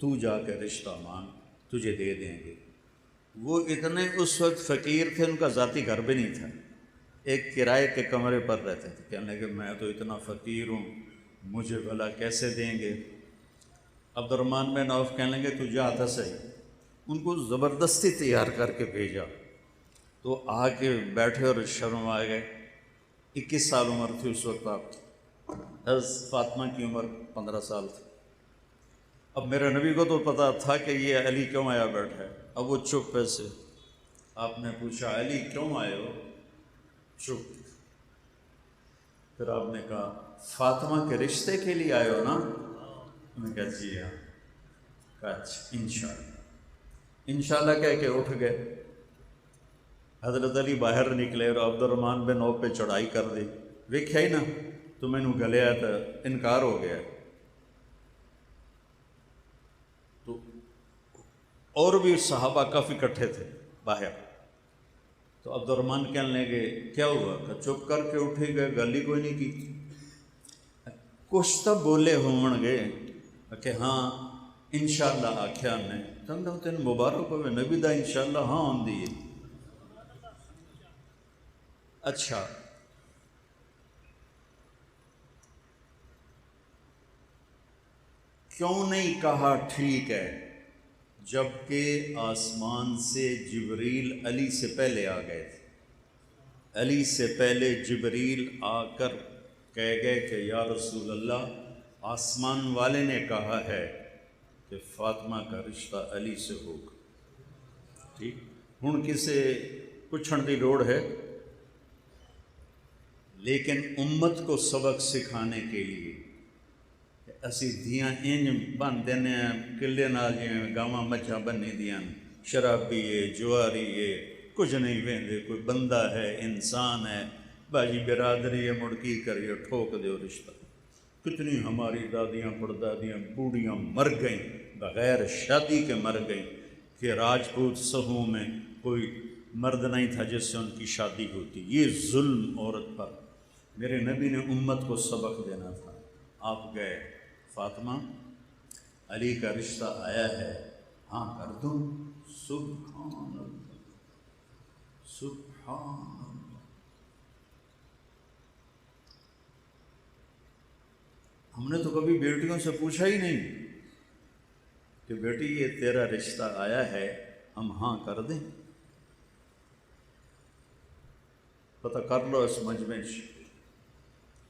تو جا کے رشتہ مانگ، تجھے دے دیں گے۔ وہ اتنے اس وقت فقیر تھے، ان کا ذاتی گھر بھی نہیں تھا، ایک کرائے کے کمرے پر رہتے تھے۔ کہنے لگے میں تو اتنا فقیر ہوں، مجھے بھلا کیسے دیں گے؟ عبد الرحمن بن عوف کہنے لگے تو جا آتا صحیح۔ ان کو زبردستی تیار کر کے بھیجا، تو آ کے بیٹھے اور شرما گئے۔ 21 سال عمر تھی اس وقت آپ کی، حضرت فاطمہ کی عمر 15 سال تھی۔ اب میرے نبی کو تو پتا تھا کہ یہ علی کیوں آیا بیٹھا ہے، اب وہ چپ سے۔ آپ نے پوچھا علی کیوں آئے ہو؟ چپ۔ پھر آپ نے کہا فاطمہ کے رشتے کے لیے آئے ہو نا؟ انہوں نے کہا جی ہاں۔ کہا اچھا انشاءاللہ۔ انشاءاللہ کہہ کے اٹھ گئے۔ حضرت علی باہر نکلے اور عبد الرحمن بن عوف پہ چڑھائی کر دی۔ ویکھیا ہی نا تو مینوں گلیا تو انکار ہو گیا۔ تو اور بھی صحابہ کافی اکٹھے تھے باہر، تو عبد الرحمن کہنے لگے کیا ہوا؟ کہ چپ کر کے اٹھی گئے، گل ہی کوئی نہیں کی۔ کچھ تو بولے ہون گے کہ ہاں انشاءاللہ آکھیا نے، تم تین مبارک ہوئے نبی دا انشاءاللہ ہاں آندی ہے۔ اچھا کیوں نہیں کہا ٹھیک ہے، جبکہ آسمان سے جبریل علی سے پہلے آ گئے تھے؟ علی سے پہلے جبریل آ کر کہہ گئے کہ یا رسول اللہ آسمان والے نے کہا ہے کہ فاطمہ کا رشتہ علی سے ہوگا۔ ٹھیک، ہن کسے پوچھن دی لوڑ ہے؟ لیکن امت کو سبق سکھانے کے لیے اسی دھیاں انج بن دینے کلے نال جویں گاواں مجھاں بنی دیاں، شرابی ہے، جواری ہے، کچھ نہیں ویندے، کوئی بندہ ہے، انسان ہے، باجی برادری ہے، مڑ کی کریے ٹھوک دیو رشتہ۔ کتنی ہماری دادیاں پردادیاں بوڑھیاں مر گئیں بغیر شادی کے، مر گئیں کہ راجپوت سہوں میں کوئی مرد نہیں تھا جس سے ان کی شادی ہوتی۔ یہ ظلم عورت پر۔ میرے نبی نے امت کو سبق دینا تھا۔ آپ گئے، فاطمہ علی کا رشتہ آیا ہے، ہاں کر دوں؟ سبحان اللہ، سبحان اللہ۔ ہم نے تو کبھی بیٹیوں سے پوچھا ہی نہیں کہ بیٹی یہ تیرا رشتہ آیا ہے، ہم ہاں کر دیں؟ پتہ کر لو اس مجمع سے،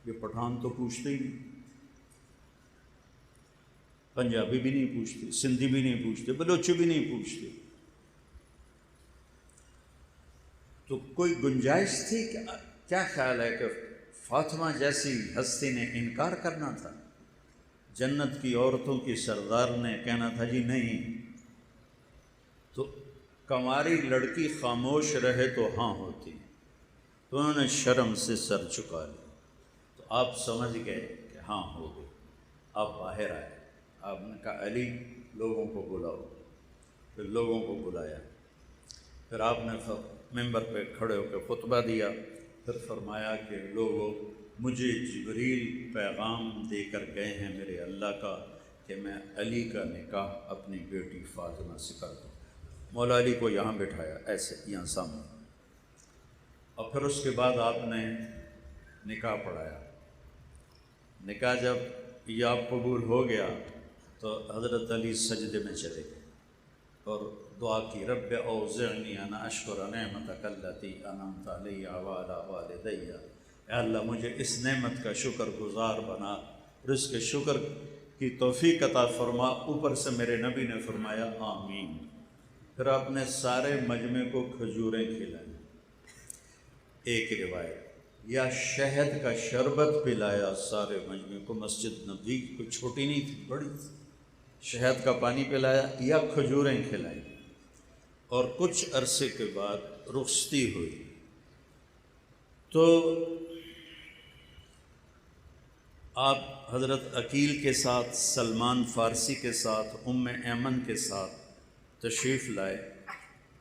یہ پٹھان تو پوچھتے ہی نہیں، پنجابی بھی نہیں پوچھتے، سندھی بھی نہیں پوچھتے، بلوچی بھی نہیں پوچھتے۔ تو کوئی گنجائش تھی؟ کیا خیال ہے کہ فاطمہ جیسی ہستی نے انکار کرنا تھا؟ جنت کی عورتوں کی سردار نے کہنا تھا جی نہیں؟ تو کنواری لڑکی خاموش رہے تو ہاں ہوتی، تو انہوں نے شرم سے سر چکا لیا۔ تو آپ سمجھ گئے کہ ہاں ہو گئی۔ آپ باہر آئے، آپ نے کہا علی لوگوں کو بلاؤ۔ پھر لوگوں کو بلایا، پھر آپ نے ممبر پہ کھڑے ہو کے خطبہ دیا، پھر فرمایا کہ لوگوں مجھے جبریل پیغام دے کر گئے ہیں میرے اللہ کا کہ میں علی کا نکاح اپنی بیٹی فاطمہ سے کر دوں۔ مولا علی کو یہاں بٹھایا ایسے یہاں سامنے، اور پھر اس کے بعد آپ نے نکاح پڑھایا۔ نکاح جب یہ قبول ہو گیا تو حضرت علی سجدے میں چلے گئے اور دعا کی، رب اوزعنی ان اشکر نعمتک التی انعمت علی وعلی والدی، اے اللہ مجھے اس نعمت کا شکر گزار بنا اور اس کے شکر کی توفیق عطا فرما۔ اوپر سے میرے نبی نے فرمایا آمین۔ پھر آپ نے سارے مجمع کو کھجوریں کھلائیں، ایک روایت، یا شہد کا شربت پلایا سارے مجمع کو۔ مسجد نبوی کوئی چھوٹی نہیں تھی، بڑی تھی۔ شہد کا پانی پلایا یا کھجوریں کھلائیں، اور کچھ عرصے کے بعد رخصتی ہوئی۔ تو آپ حضرت عقیل کے ساتھ، سلمان فارسی کے ساتھ، ام ایمن کے ساتھ تشریف لائے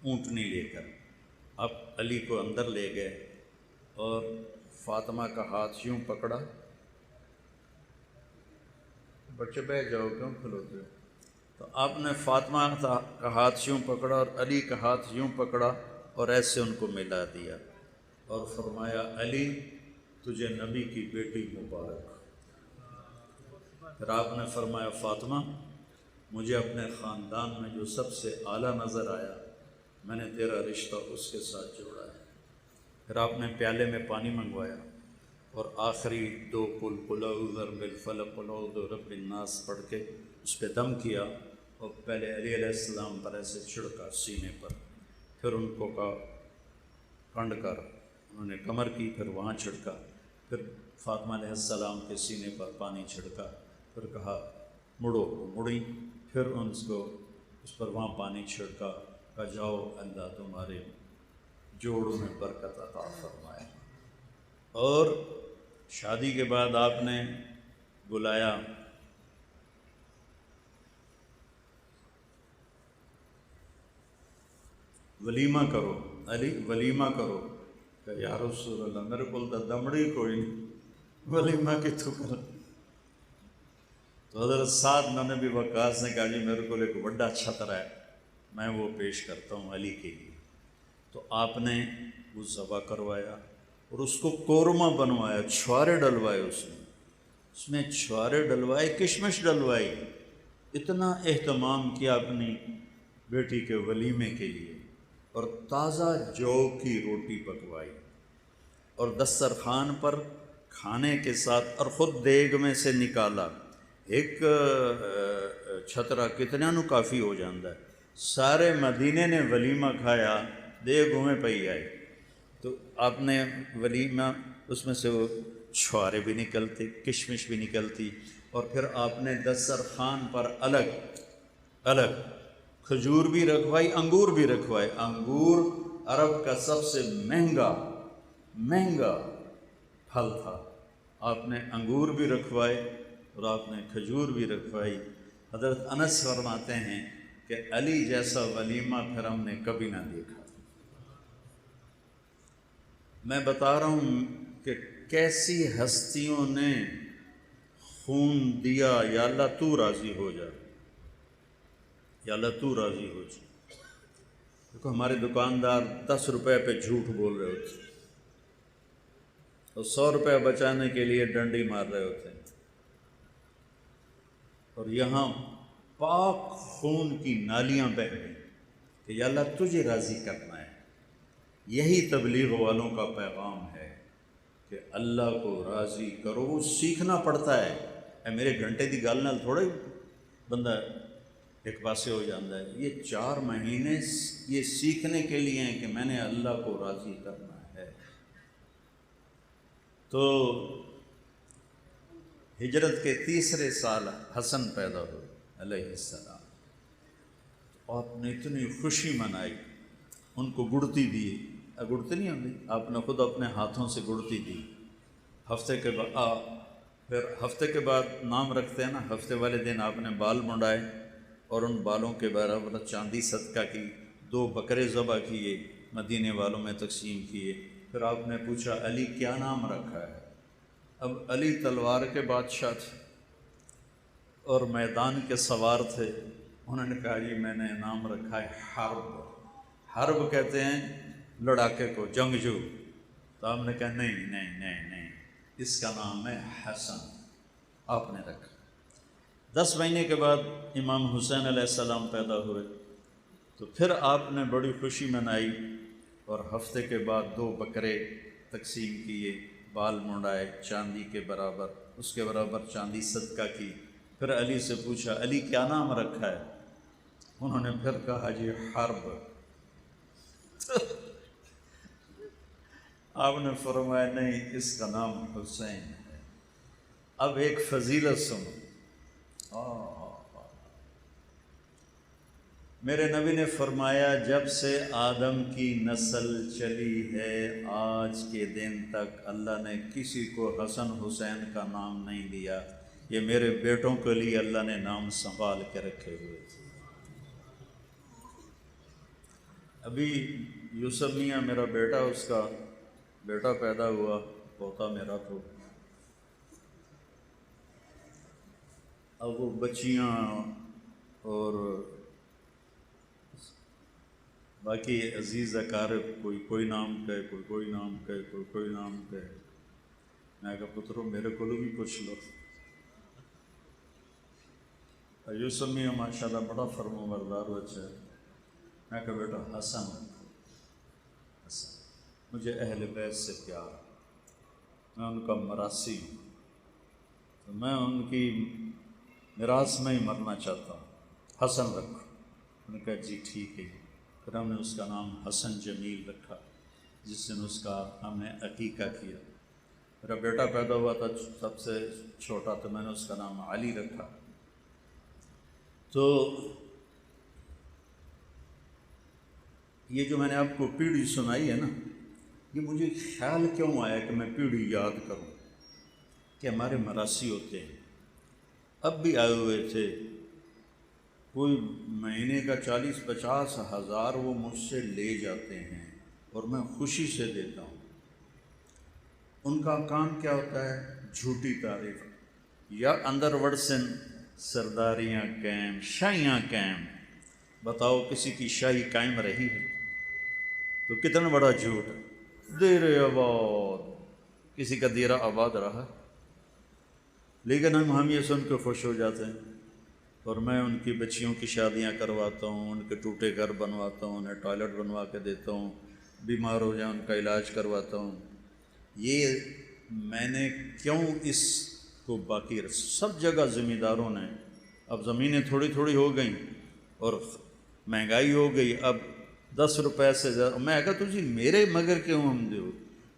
اونٹنی لے کر۔ آپ علی کو اندر لے گئے اور فاطمہ کا ہاتھ یوں پکڑا، بچے بیٹھ جاؤ کیوں کھلوتے ہو، تو آپ نے فاطمہ کا ہاتھ یوں پکڑا اور علی کا ہاتھ یوں پکڑا اور ایسے ان کو ملا دیا اور فرمایا علی تجھے نبی کی بیٹی مبارک۔ پھر آپ نے فرمایا فاطمہ مجھے اپنے خاندان میں جو سب سے اعلیٰ نظر آیا میں نے تیرا رشتہ اس کے ساتھ جوڑا ہے۔ پھر آپ نے پیالے میں پانی منگوایا اور آخری 2 قل قل اعوذ برب الفلق قل اعوذ برب الناس پڑھ کے اس پہ دم کیا اور پہلے علی علیہ السلام پر ایسے چھڑکا سینے پر، پھر ان کو کہا کنڈ کر، انہوں نے کمر کی، پھر وہاں چھڑکا، پھر فاطمہ علیہ السلام کے سینے پر پانی چھڑکا، پھر کہا مڑو، وہ مڑی، پھر اس پر وہاں پانی چھڑکا، کہا جاؤ اللہ تمہارے جوڑوں میں برکت عطا فرمائے۔ اور شادی کے بعد آپ نے بلایا ولیمہ کرو، علی ولیمہ کرو، کہ یا رسول اللہ میرے کو تو دمڑی کوئی نہیں، ولیمہ کی تو کر۔ تو حضرت سعد بن ابی وقاص نے کہا جی میرے کو ایک بڑا چھتر ہے، میں وہ پیش کرتا ہوں علی کے لیے۔ تو آپ نے وہ ذبح کروایا اور اس کو قورمہ بنوایا، چھوارے ڈلوائے، اس میں چھوارے ڈلوائے، کشمش ڈلوائی، اتنا اہتمام کیا اپنی بیٹی کے ولیمے کے لیے، اور تازہ جو کی روٹی پکوائی اور دسترخوان پر کھانے کے ساتھ، اور خود دیگ میں سے نکالا۔ ایک چھترا کتنا نو کافی ہو جاندہ ہے، سارے مدینے نے ولیمہ کھایا، دیگ میں پئی آئی۔ تو آپ نے ولیمہ، اس میں سے وہ چھوارے بھی نکلتے، کشمش بھی نکلتی، اور پھر آپ نے دسترخوان پر الگ الگ کھجور بھی رکھوائی، انگور بھی رکھوائے۔ انگور عرب کا سب سے مہنگا پھل تھا، آپ نے انگور بھی رکھوائے اور آپ نے کھجور بھی رکھوائی۔ حضرت انس فرماتے ہیں کہ علی جیسا ولیمہ پھر ہم نے کبھی نہ دیکھا۔ میں بتا رہا ہوں کہ کیسی ہستیوں نے خون دیا، یا اللہ تو راضی ہو جا، یا اللہ تو راضی ہو جا۔ دیکھو ہمارے دکاندار 10 روپے پہ جھوٹ بول رہے ہوتے اور 100 روپے بچانے کے لیے ڈنڈی مار رہے ہوتے ہیں، اور یہاں پاک خون کی نالیاں بہہ گئیں کہ یا اللہ تجھے راضی کرنا ہے۔ یہی تبلیغ والوں کا پیغام ہے کہ اللہ کو راضی کرو۔ وہ سیکھنا پڑتا ہے، اے میرے گھنٹے دی گل نال تھوڑا ہی بندہ ایک پاسے ہو جاتا ہے۔ یہ 4 مہینے یہ سیکھنے کے لیے ہیں کہ میں نے اللہ کو راضی کرنا ہے۔ تو ہجرت کے 3 سال حسن پیدا ہوئے علیہ السلام، آپ نے اتنی خوشی منائی، ان کو گڑتی دی، گڑتی نہیں ہوتی، آپ نے خود اپنے ہاتھوں سے گڑتی دی۔ پھر ہفتے کے بعد نام رکھتے ہیں نا، ہفتے والے دن آپ نے بال منڈائے اور ان بالوں کے برابر چاندی صدقہ کی، 2 بکرے ذبح کیے، مدینے والوں میں تقسیم کیے۔ پھر آپ نے پوچھا علی کیا نام رکھا ہے؟ اب علی تلوار کے بادشاہ تھے اور میدان کے سوار تھے، انہوں نے کہا جی میں نے نام رکھا ہے حرب۔ حرب کہتے ہیں لڑاکے کو، جنگجو۔ تو آپ نے کہا نہیں نہیں نہیں نہیں، اس کا نام ہے حسن، آپ نے رکھا۔ 10 مہینے کے بعد امام حسین علیہ السلام پیدا ہوئے، تو پھر آپ نے بڑی خوشی منائی اور ہفتے کے بعد 2 بکرے تقسیم کیے، بال منڈائے چاندی کے برابر، اس کے برابر چاندی صدقہ کی۔ پھر علی سے پوچھا علی کیا نام رکھا ہے؟ انہوں نے پھر کہا جی حرب۔ آپ نے فرمایا نہیں، اس کا نام حسین ہے۔ اب ایک فضیلت سنو، میرے نبی نے فرمایا جب سے آدم کی نسل چلی ہے آج کے دن تک اللہ نے کسی کو حسن حسین کا نام نہیں دیا، یہ میرے بیٹوں کے لیے اللہ نے نام سنبھال کے رکھے ہوئے تھے۔ ابھی یوسف میاں میرا بیٹا، اس کا بیٹا پیدا ہوا، پوتا میرا تو، اب وہ بچیاں اور باقی عزیز اقارب کوئی نام کہے، کوئی نام کہے، کوئی نام کہے. میں کہا پترو میرے کو بھی پوچھ لو. یوسف میاں ماشاء اللہ بڑا فرما بردار بچہ ہے. میں کہا بیٹا حسن حسن، مجھے اہل بیت سے پیار، میں ان کا مراثی ہوں، تو میں ان کی میراث میں ہی مرنا چاہتا ہوں، حسن رکھو. انہوں نے کہا جی ٹھیک ہے. پھر ہم نے اس کا نام حسن جمیل رکھا. جس دن اس کا ہم نے عقیقہ کیا، میرا بیٹا پیدا ہوا تھا سب سے چھوٹا، تو میں نے اس کا نام علی رکھا. تو یہ جو میں نے آپ کو پیڑھی سنائی ہے نا، یہ مجھے خیال کیوں آیا کہ میں پیڑھی یاد کروں کہ ہمارے مراثی ہوتے ہیں. اب بھی آئے ہوئے تھے، کوئی مہینے کا 40-50 ہزار وہ مجھ سے لے جاتے ہیں اور میں خوشی سے دیتا ہوں. ان کا کام کیا ہوتا ہے؟ جھوٹی تعریف یا اندر وڑسن سرداریاں قائم، شاہیاں قائم. بتاؤ کسی کی شاہی قائم رہی ہے تو کتنا بڑا جھوٹ ہے. دیر آباد، کسی کا دیرہ آباد رہا، لیکن ہم یہ سن کے خوش ہو جاتے ہیں. اور میں ان کی بچیوں کی شادیاں کرواتا ہوں، ان کے ٹوٹے گھر بنواتا ہوں، انہیں ٹوائلٹ بنوا کے دیتا ہوں، بیمار ہو جائیں ان کا علاج کرواتا ہوں. یہ میں نے کیوں اس کو باقی سب جگہ زمین داروں نے، اب زمینیں تھوڑی تھوڑی ہو گئیں اور مہنگائی ہو گئی، اب 10 روپے سے زیادہ. میں کہا تجھی میرے مگر کیوں ہم دیو؟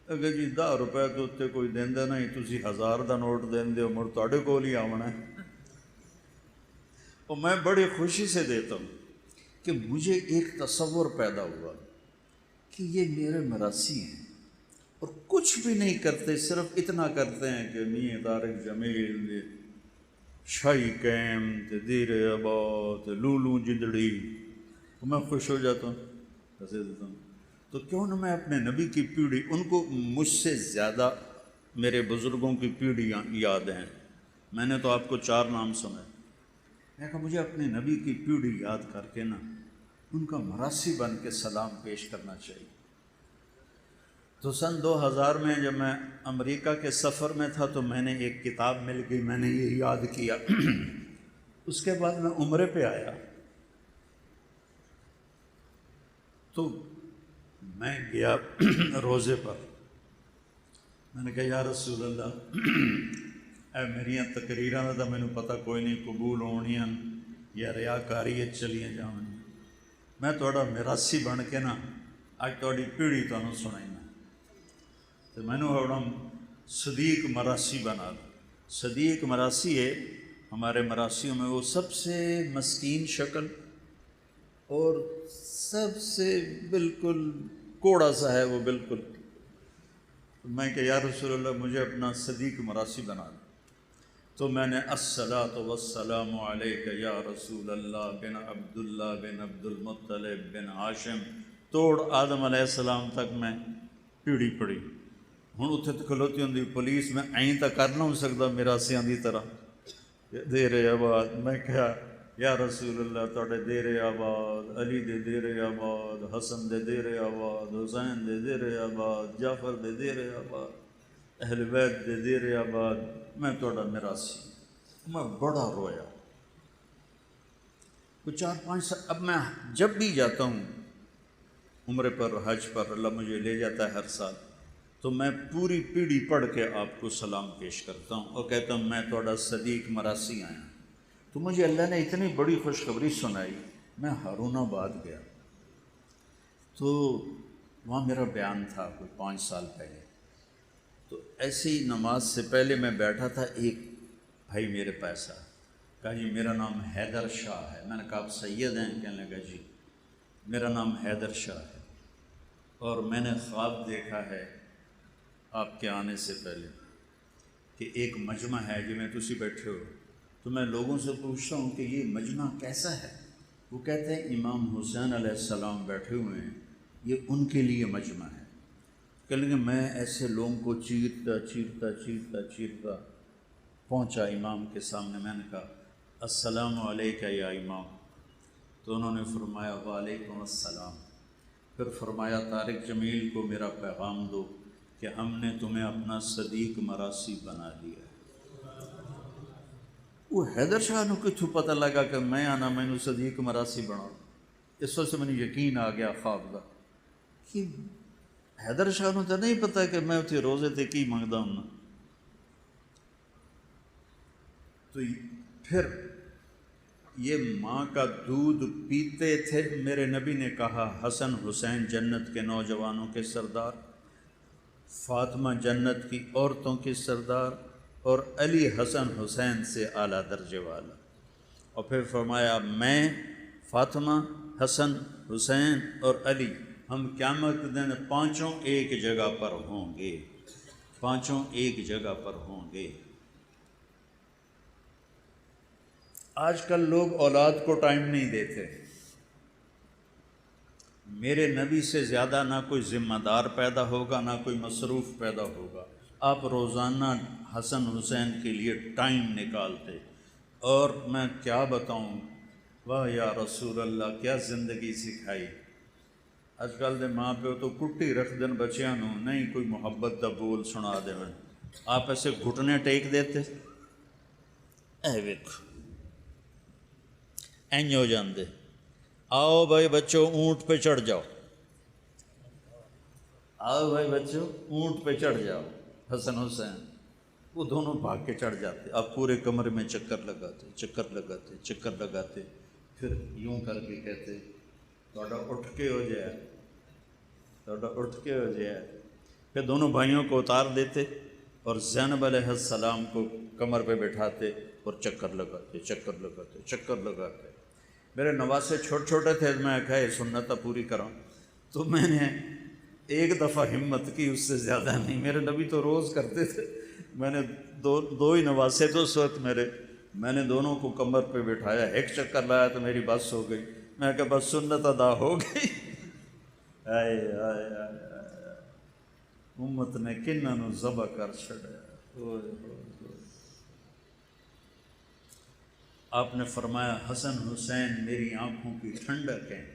اگر جی 10 روپے تو اتنے کوئی دیندے نہیں، تجھی 1000 دا نوٹ دین دیو، مڑ تواڈے کول ہی آونا ہے. اور میں بڑی خوشی سے دیتا ہوں کہ مجھے ایک تصور پیدا ہوا کہ یہ میرے مراثی ہیں اور کچھ بھی نہیں کرتے، صرف اتنا کرتے ہیں کہ میاں طارق جمیل شاہی قائم دیر آباد لولو جندڑی. میں خوش ہو جاتا ہوں، پیسے دیتا ہوں. تو کیوں نہ میں اپنے نبی کی پیڑھی، ان کو مجھ سے زیادہ میرے بزرگوں کی پیڑھیاں یاد ہیں. میں نے تو آپ کو 4 نام سنے. میں کہا مجھے اپنے نبی کی پیڑھی یاد کر کے نا ان کا مراثی بن کے سلام پیش کرنا چاہیے. تو سن 2000 میں جب میں امریکہ کے سفر میں تھا تو میں نے ایک کتاب مل گئی، میں نے یہ یاد کیا. اس کے بعد میں عمرے پہ آیا تو میں گیا روزے پر. میں نے کہا یا رسول اللہ، اے میریاں تقریراں دا مینوں پتہ کوئی نہیں قبول ہونیاں یا ریاکاری چلیاں جاون، میں تہاڈا میراثی بن کے نا اج تہاڈی پیڑھی تانوں سنائینا. تو میں نے ہونا صدیق مراثی بنا. صدیق مراثی ہے ہمارے مراسیوں میں وہ سب سے مسکین شکل اور سب سے بالکل کوڑا سا ہے وہ بالکل. میں کہ یا رسول اللہ مجھے اپنا صدیق مراثی بنا دو. تو میں نے الصلاۃ والسلام علیک یا رسول اللہ بن عبداللہ بن عبد المطلب بن ہاشم توڑ آدم علیہ السلام تک میں پیڑھی پڑھی. ہوں اتنے تو کھلوتی ہوں پولیس، میں این تو کر نہ ہو سکتا میراسیاں دی طرح دیر آباد. میں کہا یا رسول اللہ تواڈے دیر آباد، علی دے دیر آباد، حسن دے دیر آباد، حسین دے دیر آباد، جعفر دے دیر آباد، اہل بیت دے دیر آباد، میں تواڈا میراثی. میں بڑا رویا. کوئی 4-5 سال. اب میں جب بھی جاتا ہوں عمرے پر، حج پر، اللہ مجھے لے جاتا ہے ہر سال، تو میں پوری پیڑھی پڑھ کے آپ کو سلام پیش کرتا ہوں اور کہتا ہوں میں تواڈا صدیق مراثی آیا. تو مجھے اللہ نے اتنی بڑی خوشخبری سنائی. میں ہارون آباد گیا تو وہاں میرا بیان تھا کوئی 5 سال پہلے. تو ایسی نماز سے پہلے میں بیٹھا تھا، ایک بھائی میرے پاس آیا، کہا جی میرا نام حیدر شاہ ہے. میں نے کہا آپ سید ہیں؟ کہنے لگا جی میرا نام حیدر شاہ ہے اور میں نے خواب دیکھا ہے آپ کے آنے سے پہلے کہ ایک مجمع ہے جی میں تسی بیٹھے ہو. تو میں لوگوں سے پوچھتا ہوں کہ یہ مجمع کیسا ہے؟ وہ کہتے ہیں امام حسین علیہ السلام بیٹھے ہوئے ہیں، یہ ان کے لیے مجمع ہے. کہنے لگے میں ایسے لوگوں کو چیرتا پہنچا امام کے سامنے. میں نے کہا السلام علیکہ یا امام. تو انہوں نے فرمایا وعلیکم السلام. پھر فرمایا طارق جمیل کو میرا پیغام دو کہ ہم نے تمہیں اپنا صدیق مراسی بنا لیا۔ وہ حیدر شاہ نو کتوں پتہ لگا کہ میں آنا مینو صدیق مراسی بنا، اس وقت سے مجھے یقین آ گیا خواب کا کہ حیدر شاہ نو تو نہیں پتہ کہ میں اتنے روزے تے کی منگتا ہوں۔ تو پھر یہ ماں کا دودھ پیتے تھے۔ میرے نبی نے کہا حسن حسین جنت کے نوجوانوں کے سردار، فاطمہ جنت کی عورتوں کے سردار، اور علی حسن حسین سے اعلیٰ درجے والا۔ اور پھر فرمایا میں، فاطمہ، حسن، حسین اور علی، ہم قیامت کے دن پانچوں ایک جگہ پر ہوں گے، پانچوں ایک جگہ پر ہوں گے۔ آج کل لوگ اولاد کو ٹائم نہیں دیتے۔ میرے نبی سے زیادہ نہ کوئی ذمہ دار پیدا ہوگا، نہ کوئی مصروف پیدا ہوگا۔ آپ روزانہ حسن حسین کے لیے ٹائم نکالتے، اور میں کیا بتاؤں، واہ یا رسول اللہ کیا زندگی سکھائی۔ اج کل دے ماں پیو تو کٹی رکھ دن بچیاں نو، نہیں کوئی محبت دا بول سنا دے۔ آپ ایسے گھٹنے ٹیک دیتے، اے ویکھو اینج ہو جاندے، آؤ بھائی بچوں اونٹ پہ چڑھ جاؤ، آؤ بھائی بچوں اونٹ پہ چڑھ جاؤ۔ حسن حسین وہ دونوں بھاگ کے چڑھ جاتے، آپ پورے کمرے میں چکر لگاتے، چکر لگاتے، چکر لگاتے، پھر یوں کر کے کہتے تھوڑا اٹھ کے ہو جائے، تھوڑا اٹھ کے ہو جائے۔ پھر دونوں بھائیوں کو اتار دیتے اور زینب علیہ السلام کو کمر پہ بٹھاتے اور چکر لگاتے، چکر لگاتے، چکر لگاتے۔ میرے نواسے چھوٹے چھوٹے تھے، میں کہا یہ سنت پوری کروں، تو میں نے ایک دفعہ ہمت کی، اس سے زیادہ نہیں۔ میرے نبی تو روز کرتے تھے، میں نے دو ہی نواسے تو اس وقت میرے، میں نے دونوں کو کمر پہ بٹھایا، ایک چکر لایا تو میری بس ہو گئی۔ میں کہا بس سنت ادا ہو گئی۔ آئے آئے آئے آئے، امت نے کنہاں نو ذبح کر چھڑیا۔ آپ نے فرمایا حسن حسین میری آنکھوں کی ٹھنڈک ہیں،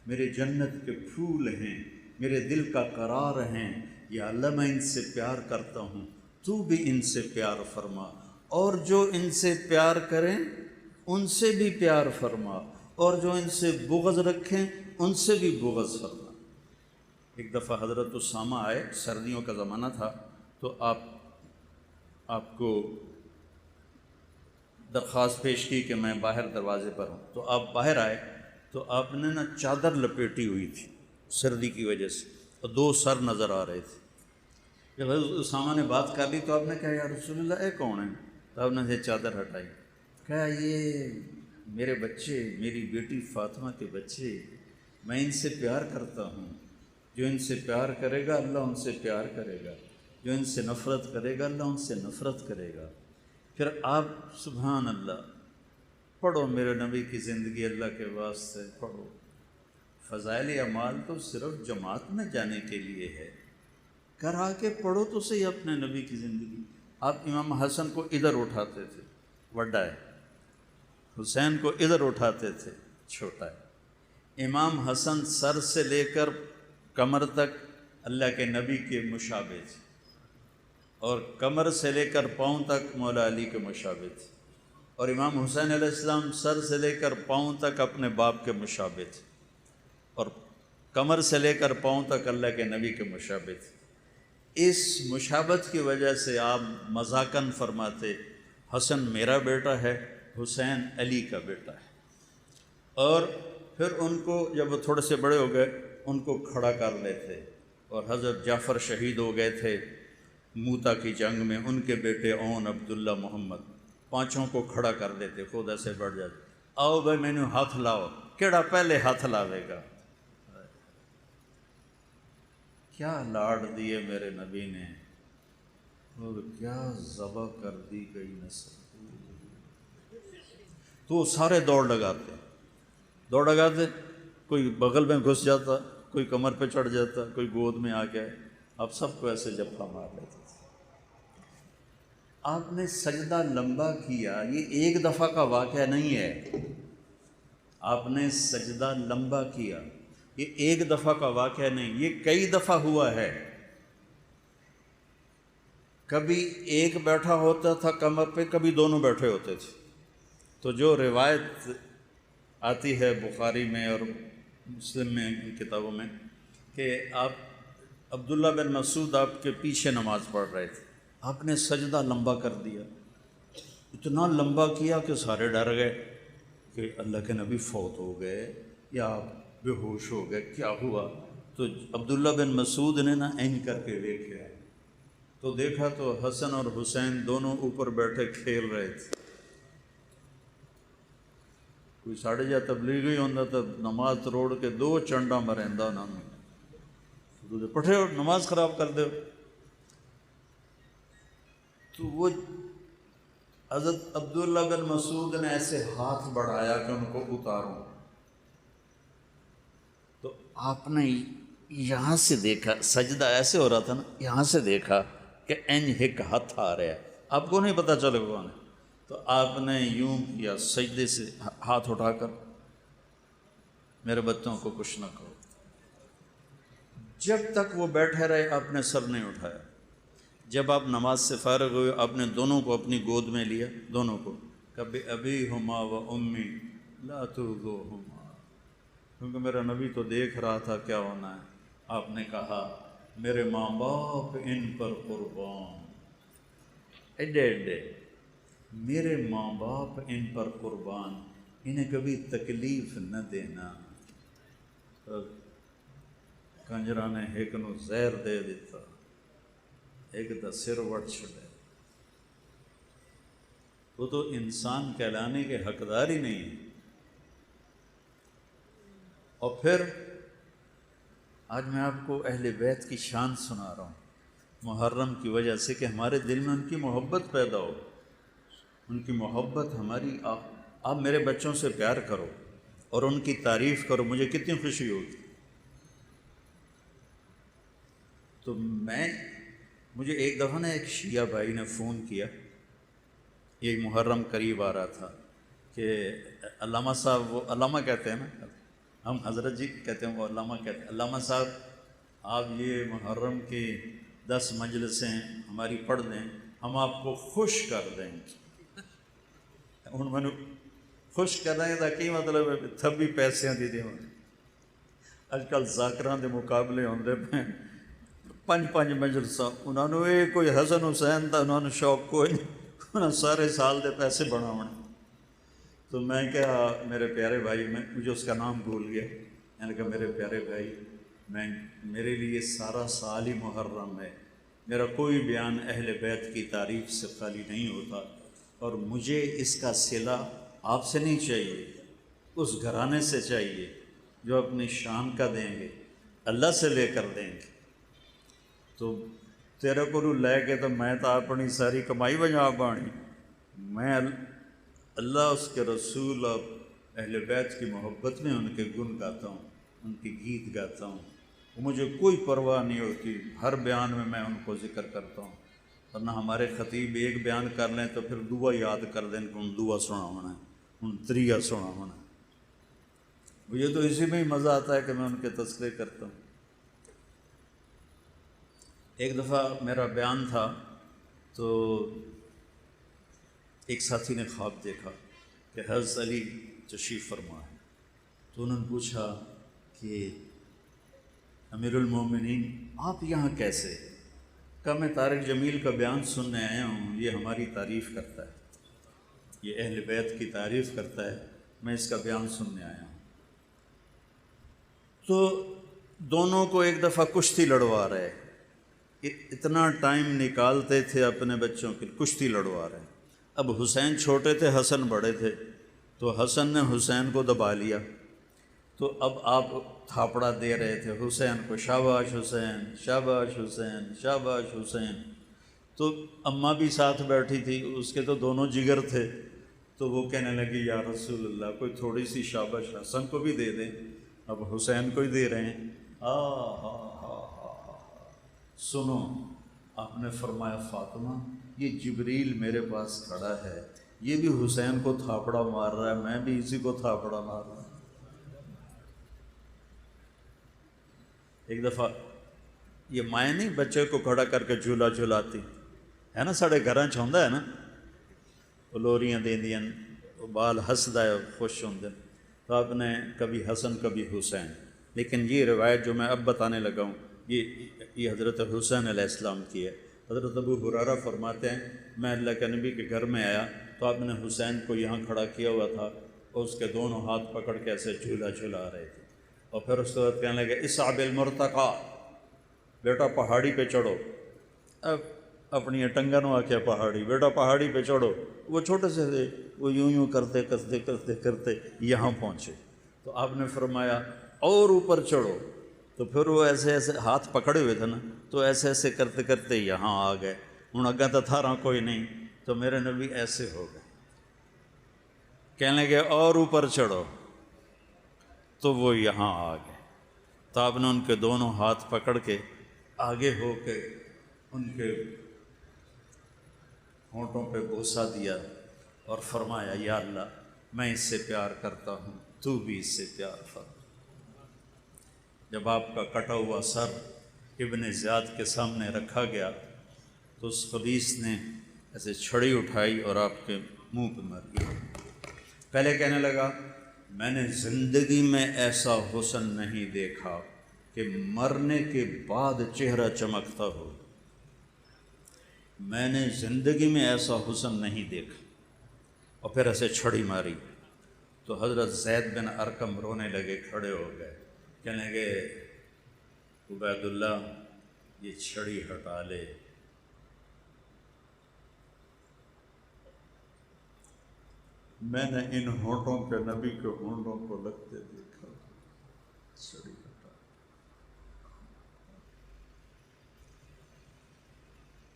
میرے جنت کے پھول ہیں، میرے دل کا قرار ہیں۔ یا اللہ میں ان سے پیار کرتا ہوں، تو بھی ان سے پیار فرما، اور جو ان سے پیار کریں ان سے بھی پیار فرما، اور جو ان سے بغض رکھیں ان سے بھی بغض فرما۔ ایک دفعہ حضرت اسامہ آئے، سردیوں کا زمانہ تھا، تو آپ کو درخواست پیش کی کہ میں باہر دروازے پر ہوں، تو آپ باہر آئے تو آپ نے نا چادر لپیٹی ہوئی تھی سردی کی وجہ سے، اور دو سر نظر آ رہے تھے۔ جب حضرت اسامہ نے بات کر لی تو آپ نے کہا یا رسول اللہ اے کون ہے؟ تو آپ نے چادر ہٹائی، کہا یہ میرے بچے، میری بیٹی فاطمہ کے بچے، میں ان سے پیار کرتا ہوں۔ جو ان سے پیار کرے گا اللہ ان سے پیار کرے گا، جو ان سے نفرت کرے گا اللہ ان سے نفرت کرے گا۔ پھر آپ سبحان اللہ پڑھو میرے نبی کی زندگی، اللہ کے واسطے پڑھو۔ فضائل اعمال تو صرف جماعت میں جانے کے لیے ہے، کرا کے پڑھو تو صحیح اپنے نبی کی زندگی۔ آپ امام حسن کو ادھر اٹھاتے تھے، وڈا ہے، حسین کو ادھر اٹھاتے تھے، چھوٹا ہے۔ امام حسن سر سے لے کر کمر تک اللہ کے نبی کے مشابہ تھے، اور کمر سے لے کر پاؤں تک مولا علی کے مشابہ تھے، اور امام حسین علیہ السلام سر سے لے کر پاؤں تک اپنے باپ کے مشابہ تھے، اور کمر سے لے کر پاؤں تک اللہ کے نبی کے مشابہ تھے۔ اس مشابہت کی وجہ سے آپ مذاقاً فرماتے حسن میرا بیٹا ہے، حسین علی کا بیٹا ہے۔ اور پھر ان کو جب وہ تھوڑے سے بڑے ہو گئے ان کو کھڑا کر لیتے، اور حضرت جعفر شہید ہو گئے تھے موتا کی جنگ میں، ان کے بیٹے اون عبداللہ محمد، پانچوں کو کھڑا کر دیتے، خود ایسے بڑھ جاتے، آؤ بھائی مینوں ہاتھ لاؤ، کیڑا پہلے ہاتھ لاوے گا۔ کیا لاڑ دیے میرے نبی نے، اور کیا ذبح کر دی گئی نسل۔ تو سارے دوڑ لگاتے، کوئی بغل میں گھس جاتا، کوئی کمر پہ چڑھ جاتا، کوئی گود میں آ گیا، آپ سب کو ایسے جپا مار لیتے تھے۔ آپ نے سجدہ لمبا کیا، یہ ایک دفعہ کا واقعہ نہیں ہے، آپ نے سجدہ لمبا کیا، یہ ایک دفعہ کا واقعہ نہیں، یہ کئی دفعہ ہوا ہے۔ کبھی ایک بیٹھا ہوتا تھا کمر پہ، کبھی دونوں بیٹھے ہوتے تھے۔ تو جو روایت آتی ہے بخاری میں اور مسلم میں، ان کتابوں میں، کہ آپ عبداللہ بن مسعود آپ کے پیچھے نماز پڑھ رہے تھے، آپ نے سجدہ لمبا کر دیا، اتنا لمبا کیا کہ سارے ڈر گئے کہ اللہ کے نبی فوت ہو گئے یا آپ بے ہوش ہو گئے، کیا ہوا؟ تو عبداللہ بن مسعود نے نا این کر کے دیکھا، تو دیکھا تو حسن اور حسین دونوں اوپر بیٹھے کھیل رہے تھے۔ کوئی ساڑھے جا تبلیغی ہوندہ تو نماز توڑ کے دو چنڈا مرندہ انہوں نے پٹھے ہو نماز خراب کر دے۔ تو وہ حضرت عبداللہ بن مسعود نے ایسے ہاتھ بڑھایا کہ ان کو اتاروں، تو آپ نے یہاں سے دیکھا، سجدہ ایسے ہو رہا تھا نا، یہاں سے دیکھا کہ این ایک ہاتھ آ رہا ہے، آپ کو نہیں پتہ چلے کون ہے، تو آپ نے یوں کیا سجدے سے ہاتھ اٹھا کر، میرے بچوں کو کچھ نہ کرو۔ جب تک وہ بیٹھے رہے آپ نے سر نہیں اٹھایا۔ جب آپ نماز سے فارغ ہوئے آپ نے دونوں کو اپنی گود میں لیا، دونوں کو، کبھی ابی ہما و امی لا ترضوہما، کیونکہ میرا نبی تو دیکھ رہا تھا کیا ہونا ہے۔ آپ نے کہا میرے ماں باپ ان پر قربان، ایڈے ایڈے، میرے ماں باپ ان پر قربان، انہیں کبھی تکلیف نہ دینا۔ کنجرا نے ایک نو زہر دے دیتا، ایک دا سر وٹ چھڑے، وہ تو انسان کہلانے کے حقدار ہی نہیں ہے۔ اور پھر آج میں آپ کو اہل بیت کی شان سنا رہا ہوں، محرم کی وجہ سے، کہ ہمارے دل میں ان کی محبت پیدا ہو، ان کی محبت ہماری۔ آپ میرے بچوں سے پیار کرو اور ان کی تعریف کرو، مجھے کتنی خوشی ہوگی۔ تو مجھے ایک دفعہ نا ایک شیعہ بھائی نے فون کیا، یہ محرم قریب آ رہا تھا، کہ علامہ صاحب، وہ علامہ کہتے ہیں نا، ہم حضرت جی کہتے ہیں، وہ علامہ کہتے ہیں، علامہ صاحب آپ یہ محرم کی 10 مجلسیں ہماری پڑھ دیں، ہم آپ کو خوش کر دیں گے۔ ہوں میں خوش کرنے کا کی مطلب ہے؟ تھبی پیسے دی دیں۔ اج کل ذاکراں دے مقابلے ہوندے پہ 5 مجلساں، انہوں نے یہ کوئی حسن حسین دا انہوں نے شوق کوئی نہیں، انہوں سارے سال دے پیسے بناونے۔ تو میں کہا میرے پیارے بھائی، مجھے اس کا نام بھول گیا، میں نے کہا میرے پیارے بھائی، میرے لیے سارا سال ہی محرم ہے، میرا کوئی بیان اہل بیت کی تعریف سے خالی نہیں ہوتا، اور مجھے اس کا صلہ آپ سے نہیں چاہیے، اس گھرانے سے چاہیے جو اپنی شان کا دیں گے، اللہ سے لے کر دیں گے۔ تو تیرے کو لے کے تو میں تو اپنی ساری کمائی بجا پانی، میں اللہ، اس کے رسول اور اہل بیت کی محبت میں ان کے گن گاتا ہوں، ان کی گیت گاتا ہوں، مجھے کوئی پرواہ نہیں ہوتی، ہر بیان میں ان کو ذکر کرتا ہوں۔ ورنہ ہمارے خطیب ایک بیان کر لیں تو پھر دعا یاد کر دیں کہ ان دعا سنا ہونا ہے، ان تریہ سنا ہونا ہے۔ مجھے تو اسی میں ہی مزہ آتا ہے کہ میں ان کے تذکرے کرتا ہوں۔ ایک دفعہ میرا بیان تھا تو ایک ساتھی نے خواب دیکھا کہ حضرت علی تشریف فرما ہے، تو انہوں نے پوچھا کہ امیر المومنین آپ یہاں کیسے؟ کہا میں طارق جمیل کا بیان سننے آیا ہوں، یہ ہماری تعریف کرتا ہے، یہ اہل بیت کی تعریف کرتا ہے، میں اس کا بیان سننے آیا ہوں۔ تو دونوں کو ایک دفعہ کشتی لڑوا رہے، اتنا ٹائم نکالتے تھے اپنے بچوں کے، کشتی لڑوا رہے۔ اب حسین چھوٹے تھے، حسن بڑے تھے، تو حسن نے حسین کو دبا لیا، تو اب آپ تھاپڑا دے رہے تھے حسین کو، شاباش حسین، شاباش حسین، شاباش حسین۔ تو اماں بھی ساتھ بیٹھی تھی، اس کے تو دونوں جگر تھے، تو وہ کہنے لگی یا رسول اللہ کوئی تھوڑی سی شاباش حسن کو بھی دے دیں، اب حسین کو ہی دے رہے ہیں۔ سنو، آپ نے فرمایا فاطمہ یہ جبریل میرے پاس کھڑا ہے، یہ بھی حسین کو تھاپڑا مار رہا ہے، میں بھی اسی کو تھاپڑا مار رہا ہوں۔ ایک دفعہ یہ مائیں نہیں بچے کو کھڑا کر کے جھولا جھلاتی ہے نا، ساڑے گھراں چ ہوندا ہے نا، وہ لوریاں دیندیاں، وہ بال ہسدا ہے، خوش ہوندے، تو آپ نے کبھی حسن کبھی حسین، لیکن یہ روایت جو میں اب بتانے لگا ہوں یہ حضرت حسین علیہ السلام کی ہے۔ حضرت ابو ہریرہ فرماتے ہیں میں اللہ کے نبی کے گھر میں آیا تو آپ نے حسین کو یہاں کھڑا کیا ہوا تھا اور اس کے دونوں ہاتھ پکڑ کے ایسے جھولا جھلا رہے تھے، اور پھر اس کے بعد کہنے لگے اصعب المرتقى، بیٹا پہاڑی پہ چڑھو۔ اب اپنی ٹنگن ہوا کیا پہاڑی، بیٹا پہاڑی پہ چڑھو، وہ چھوٹے سے تھے، وہ یوں کرتے کرتے کرتے کرتے یہاں پہنچے، تو آپ نے فرمایا اور اوپر چڑھو، تو پھر وہ ایسے ایسے ہاتھ پکڑے ہوئے تھے نا، تو ایسے ایسے کرتے کرتے یہاں آ گئے، ہوں اگاں تو تھارا کوئی نہیں، تو میرے نبی ایسے ہو گئے، کہنے لگے اور اوپر چڑھو، تو وہ یہاں آ گئے، تو آپ نے ان کے دونوں ہاتھ پکڑ کے آگے ہو کے ان کے ہونٹوں پہ بوسہ دیا اور فرمایا یا اللہ میں اس سے پیار کرتا ہوں، تو بھی اس سے پیار فرما۔ جب آپ کا کٹا ہوا سر ابن زیاد کے سامنے رکھا گیا تو اس خبیث نے ایسے چھڑی اٹھائی اور آپ کے منہ پہ مار دیا۔ پہلے کہنے لگا میں نے زندگی میں ایسا حسن نہیں دیکھا کہ مرنے کے بعد چہرہ چمکتا ہو، میں نے زندگی میں ایسا حسن نہیں دیکھا، اور پھر ایسے چھڑی ماری تو حضرت زید بن ارقم رونے لگے، کھڑے ہو گئے، کہنے لگے عبید اللہ یہ چھڑی ہٹا لے، میں نے ان ہونٹوں پہ نبی کے ہونٹوں کو لگتے دیکھا، چھڑی ہٹا۔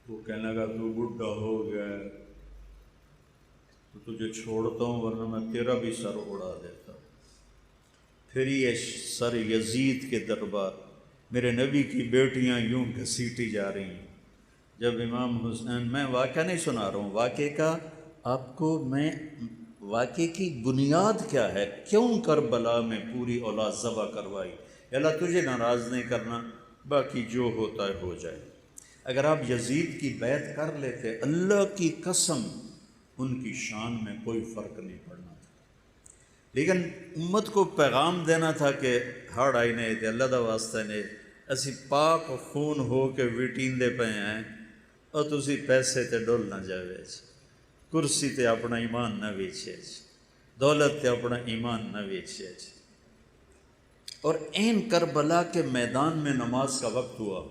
وہ کہنے لگا تو بڈھا ہو گیا تو تجھے چھوڑتا ہوں ورنہ میں تیرا بھی سر اڑا دیتا۔ پھر یہ سر یزید کے دربار، میرے نبی کی بیٹیاں یوں گھسیٹی جا رہی ہیں، جب امام حسین، میں واقعہ نہیں سنا رہا ہوں، واقعے کا آپ کو میں واقعے کی بنیاد کیا ہے، کیوں کربلا میں پوری اولاد ذبح کروائی، اللہ تجھے ناراض نہیں کرنا، باقی جو ہوتا ہے ہو جائے۔ اگر آپ یزید کی بیعت کر لیتے اللہ کی قسم ان کی شان میں کوئی فرق نہیں پڑنا تھا، لیکن امت کو پیغام دینا تھا کہ ہڑ آئی نہیں تھے اللہ دا واسطہ نے اسی پاک خون ہو کے وٹیندے پے ہیں اور تسی پیسے تے ڈول نہ جاوے، کرسی تے اپنا ایمان نہ ویچے، دولت تے اپنا ایمان نہ ویچے۔ اور این کربلا کے میدان میں نماز کا وقت ہوا،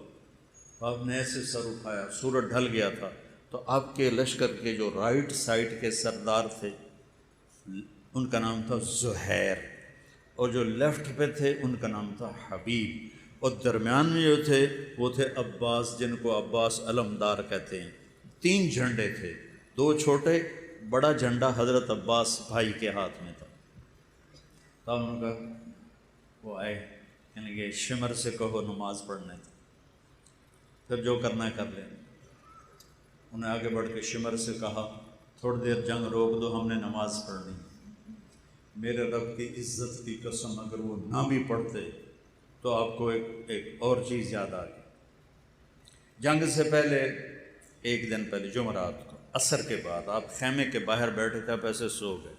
آپ نے ایسے سر اٹھایا، سورج ڈھل گیا تھا، تو آپ کے لشکر کے جو رائٹ سائڈ کے سردار تھے ان کا نام تھا زہیر، اور جو لیفٹ پہ تھے ان کا نام تھا حبیب، اور درمیان میں جو تھے وہ تھے عباس، جن کو عباس علمدار کہتے ہیں۔ 3 جھنڈے تھے، 2 چھوٹے، بڑا جھنڈا حضرت عباس بھائی کے ہاتھ میں تھا۔ تو ان کا وہ آئے، یعنی کہ شمر سے کہو نماز پڑھنے تھے، پھر جو کرنا ہے کر لیں۔ انہیں آگے بڑھ کے شمر سے کہا تھوڑی دیر جنگ روک دو، ہم نے نماز پڑھنی۔ میرے رب کی عزت کی قسم اگر وہ نہ بھی پڑھتے تو آپ کو ایک اور چیز یاد آ گئی۔ جنگ سے پہلے ایک دن پہلے جمعرات کو عصر کے بعد آپ خیمے کے باہر بیٹھے تھے، آپ ایسے سو گئے،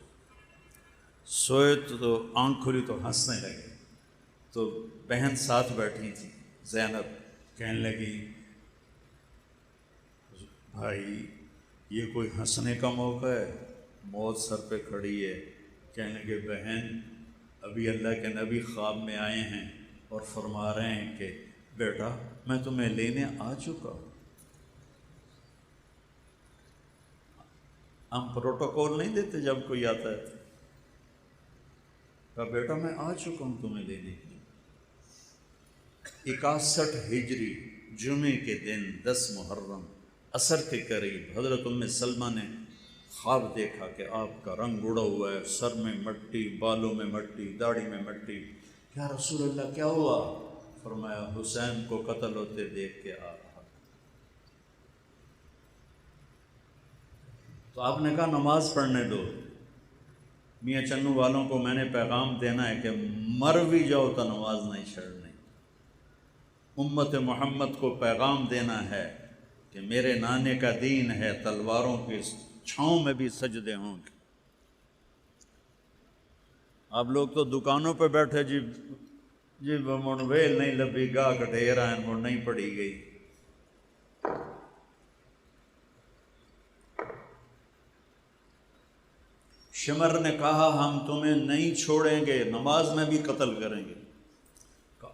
سوئے تو آنکھ کھلی تو ہنسنے لگے، تو بہن ساتھ بیٹھی تھی زینب، کہنے لگی بھائی یہ کوئی ہنسنے کا موقع ہے، موت سر پہ کھڑی ہے۔ کہنے لگے بہن ابھی اللہ کے نبی خواب میں آئے ہیں اور فرما رہے ہیں کہ بیٹا میں تمہیں لینے آ چکا ہوں۔ ہم پروٹوکول نہیں دیتے جب کوئی آتا ہے، کہا بیٹا میں آ چکا ہوں تمہیں لینے کے لیے۔ 61 ہجری جمعے کے دن 10 محرم عصر کے قریب حضرت ام سلمہ نے خواب دیکھا کہ آپ کا رنگ اڑا ہوا ہے، سر میں مٹی، بالوں میں مٹی، داڑھی میں مٹی۔ کیا رسول اللہ کیا ہوا؟ فرمایا حسین کو قتل ہوتے دیکھ کے آ رہا۔ تو آپ نے کہا نماز پڑھنے دو، میاں چنو والوں کو میں نے پیغام دینا ہے کہ مر بھی جاؤ تو نماز نہیں چھڑنی۔ امت محمد کو پیغام دینا ہے کہ میرے نانے کا دین ہے، تلواروں کی چھاؤں میں بھی سجدے ہوں گے۔ آپ لوگ تو دکانوں پہ بیٹھے جی مڑ ویل نہیں لبھی، گاہ ڈھیر آئیں مڑ نہیں پڑی گئی۔ شمر نے کہا ہم تمہیں نہیں چھوڑیں گے، نماز میں بھی قتل کریں گے۔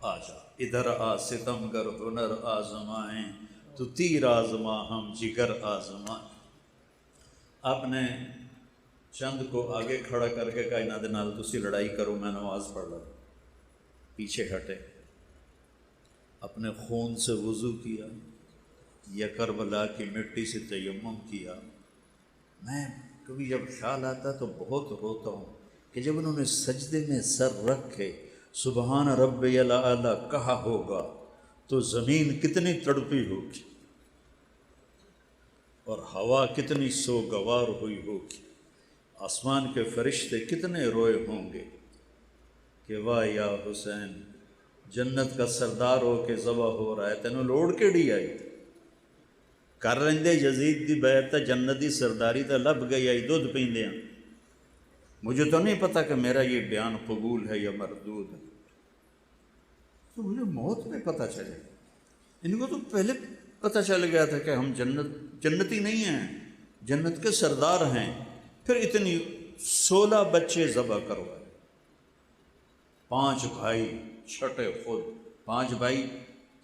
آ جا ادھر آ ستم گر ہنر آزمائیں، تو تیر آزما ہم جگر آزمائیں۔ آپ نے چند کو آگے کھڑا کر کے کہا انہاں دے نال تسی لڑائی کرو، میں نماز پڑھ رہا۔ پیچھے ہٹے، اپنے خون سے وضو کیا، یا کربلا کی مٹی سے تیمم کیا۔ میں کبھی جب خیال آتا تو بہت روتا ہوں کہ جب انہوں نے سجدے میں سر رکھ کے سبحان ربی الاعلی کہا ہوگا تو زمین کتنی تڑپی ہوگی اور ہوا کتنی سوگوار ہوئی ہوگی، آسمان کے فرشتے کتنے روئے ہوں گے کہ واہ یا حسین، جنت کا سردار ہو کے ذبح ہو رہا ہے، تینوں لوڑ کیڑی آئی کر رہندے یزید دی بیعت جنتی سرداری تا لب گئی آئی دودھ پیندے ہیں۔ مجھے تو نہیں پتا کہ میرا یہ بیان قبول ہے یا مردود ہے، تو مجھے موت میں پتہ چلے۔ ان کو تو پہلے پتہ چل گیا تھا کہ ہم جنتی نہیں ہیں، جنت کے سردار ہیں، پھر اتنی 16 بچے ذبح کروائے، 5 بھائی چھٹے خود، 5 بھائی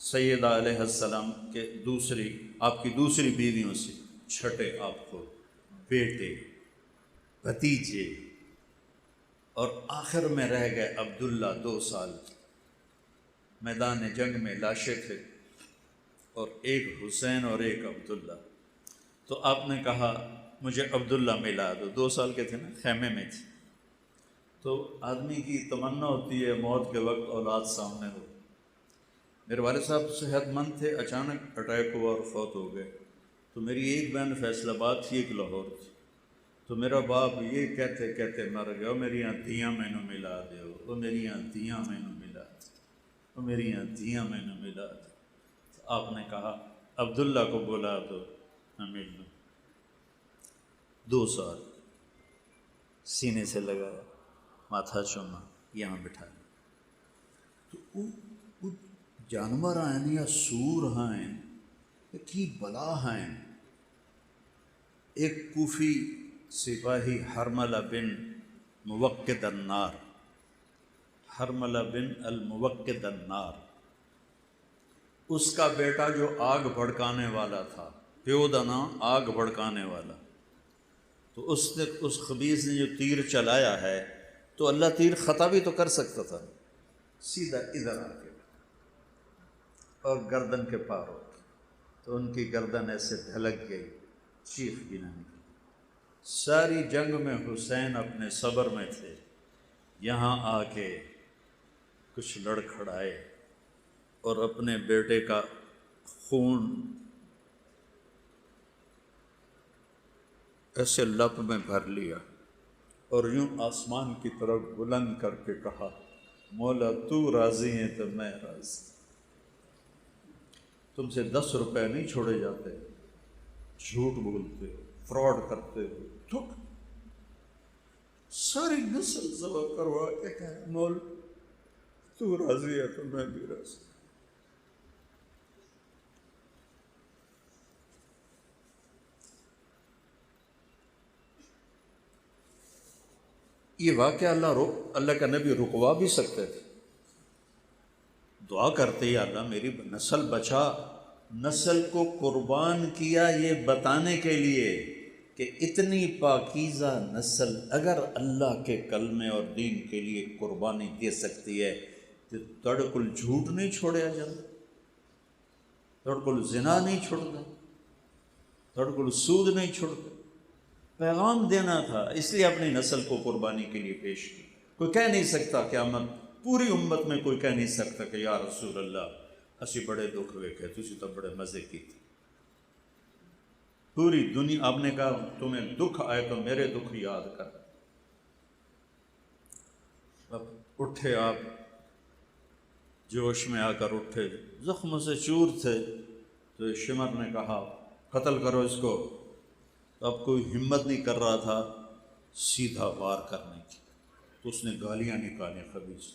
سیدہ علیہ السلام کے آپ کی دوسری بیویوں سے، چھٹے آپ خود، بیٹے، بھتیجے، اور آخر میں رہ گئے عبداللہ 2 سال، میدان جنگ میں لاشیں تھے، اور ایک حسین اور ایک عبداللہ۔ تو آپ نے کہا مجھے عبداللہ ملا دو، 2 سال کے تھے نا، خیمے میں تھے۔ تو آدمی کی تمنا ہوتی ہے موت کے وقت اولاد سامنے ہو۔ میرے والد صاحب صحت مند تھے، اچانک اٹیک ہوا اور فوت ہو گئے۔ تو میری ایک بہن فیصل آباد تھی، ایک لاہور تھی۔ تو میرا باپ یہ کہتے کہتے مر گیا، میریاں دھیاں مینوں ملا دیو، وہ میریاں دھیاں مینوں ملا دے، وہ میریاں دھیاں مینوں ملا دے۔ تو آپ نے کہا عبداللہ کو بلا دو، میں مل لوں۔ 2 سال سینے سے لگایا، ماتھا چوما، یہاں بٹھایا۔ تو وہ جانور ہیں یا سور ہیں کی بلا ہیں۔ ایک کوفی سپاہی حرملہ بن موقد النار، حرملہ بن الموقد النار، اس کا بیٹا جو آگ بھڑکانے والا تھا، پیو دا نام آگ بھڑکانے والا، تو اس نے اس خبیث نے جو تیر چلایا ہے تو اللہ تیر خطا بھی تو کر سکتا تھا، سیدھا ادھر آ کے اور گردن کے پار ہو گئی، تو ان کی گردن ایسے ڈھلک گئی، چیخ بھی نہ نکلی۔ ساری جنگ میں حسین اپنے صبر میں تھے، یہاں آ کے کچھ لڑکھڑائے اور اپنے بیٹے کا خون ایسے لب میں بھر لیا اور یوں آسمان کی طرف بلند کر کے کہا مولا تو راضی ہے تو میں راضی۔ تم سے 10 روپے نہیں چھوڑے جاتے، جھوٹ بولتے ہو، فراڈ کرتے ہو، تھک ساری نسل ذبح کروا کے کہے مول تو راضی ہے تو میں بھی راضی۔ یہ واقعہ اللہ کا نبی رکوا بھی سکتے تھے، دعا کرتے یا اللہ میری نسل بچا، نسل کو قربان کیا یہ بتانے کے لیے کہ اتنی پاکیزہ نسل اگر اللہ کے کلمے اور دین کے لیے قربانی دے سکتی ہے تو تڑکل جھوٹ نہیں چھوڑیا جاتا، تڑکل زنا نہیں چھوڑتا، تڑکل سود نہیں چھوڑتا۔ پیغام دینا تھا، اس لیے اپنی نسل کو قربانی کے لیے پیش کی۔ کوئی کہہ نہیں سکتا قیامت پوری امت میں کوئی کہہ نہیں سکتا کہ یا رسول اللہ اسی بڑے دکھ ویکھے، تسی تو بڑے مزے کی تھی۔ پوری دنیا، آپ نے کہا تمہیں دکھ آئے تو میرے دکھ یاد کر۔ اب اٹھے آپ جوش میں آ کر اٹھے، زخموں سے چور تھے، تو شمر نے کہا قتل کرو اس کو۔ تو اب کوئی ہمت نہیں کر رہا تھا سیدھا وار کرنے کی، تو اس نے گالیاں نکالیں خبیث۔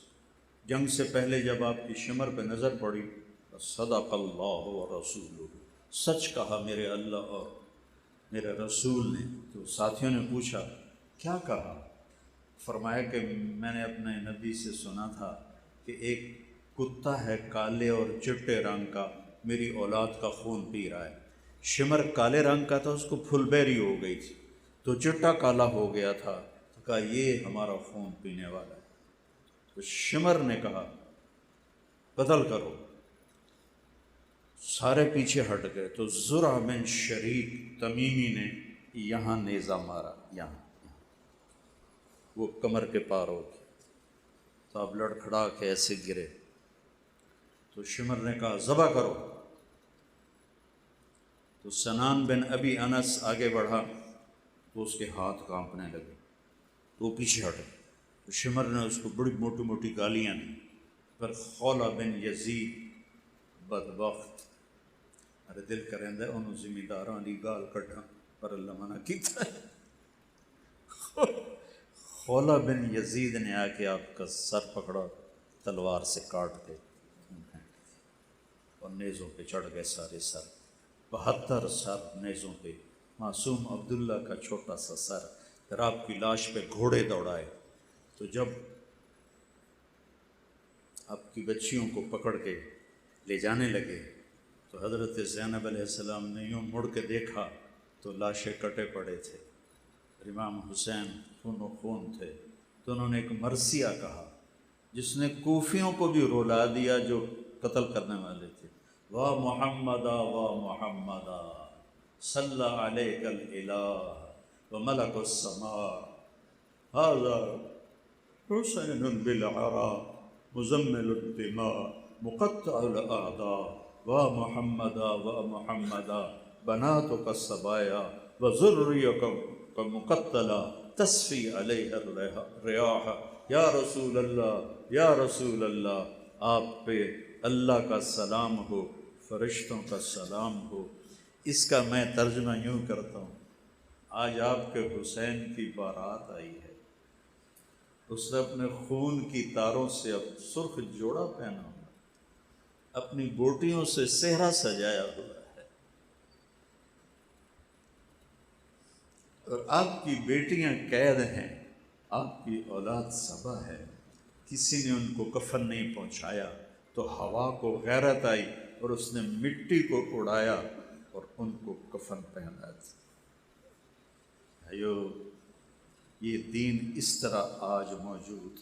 جنگ سے پہلے جب آپ کی شمر پہ نظر پڑی تو صدق اللہ و رسول، سچ کہا میرے اللہ اور میرے رسول نے۔ تو ساتھیوں نے پوچھا کیا کہا؟ فرمایا کہ میں نے اپنے نبی سے سنا تھا کہ ایک کتا ہے کالے اور چٹے رنگ کا، میری اولاد کا خون پی رہا ہے۔ شمر کالے رنگ کا تھا، اس کو پھل بیری ہو گئی تھی، تو چٹا کالا ہو گیا تھا، تو کہا یہ ہمارا خون پینے والا ہے۔ تو شمر نے کہا قتل کرو، سارے پیچھے ہٹ گئے۔ تو زرع بن شریک تمیمی نے یہاں نیزہ مارا، یہاں وہ کمر کے پار ہو گیا، تو اب لڑکھڑا کے ایسے گرے۔ تو شمر نے کہا ذبح کرو۔ تو سنان بن ابی انس آگے بڑھا تو اس کے ہاتھ کانپنے لگے، تو وہ پیچھے ہٹے۔ تو شمر نے اس کو بڑی موٹی موٹی گالیاں دی۔ پر خولہ بن یزید بدبخت، ارے دل کریں انہوں زمینداراں دی گال کٹھا، پر اللہ منع کیتا ہے۔ خولہ بن یزید نے آ کے آپ کا سر پکڑا، تلوار سے کاٹ کے اور نیزوں پہ چڑھ گئے سارے سر، 72 سر نیزوں پہ، معصوم عبداللہ کا چھوٹا سا سر۔ پھر آپ کی لاش پہ گھوڑے دوڑائے۔ تو جب آپ کی بچیوں کو پکڑ کے لے جانے لگے تو حضرت زینب علیہ السلام نے یوں مڑ کے دیکھا تو لاشیں کٹے پڑے تھے، امام حسین خون و خون تھے۔ تو انہوں نے ایک مرثیہ کہا جس نے کوفیوں کو بھی رلا دیا جو قتل کرنے والے تھے، واہ محمدا واہ محمدا صلی علیک الالہ و ملک السماء ھذا حسین بالعرا مزمل الدماء مقطع الاعداء واہ محمدا واہ محمدا بناتک الصبایا وذریک مقتلا تصفی علیہ الریاح۔ یا رسول اللہ یا رسول اللہ، آپ پہ اللہ کا سلام ہو، فرشتوں کا سلام ہو۔ اس کا میں ترجمہ یوں کرتا ہوں، آج آپ کے حسین کی بارات آئی ہے، اس نے اپنے خون کی تاروں سے اب سرخ جوڑا پہنا ہوا، اپنی بوٹیوں سے صحرا سجایا ہوا ہے، اور آپ کی بیٹیاں قید ہیں، آپ کی اولاد صبا ہے۔ کسی نے ان کو کفن نہیں پہنچایا تو ہوا کو غیرت آئی اور اس نے مٹی کو اڑایا اور ان کو کفن پہنا دیا۔ بھائیو، یہ دین اس طرح آج موجود۔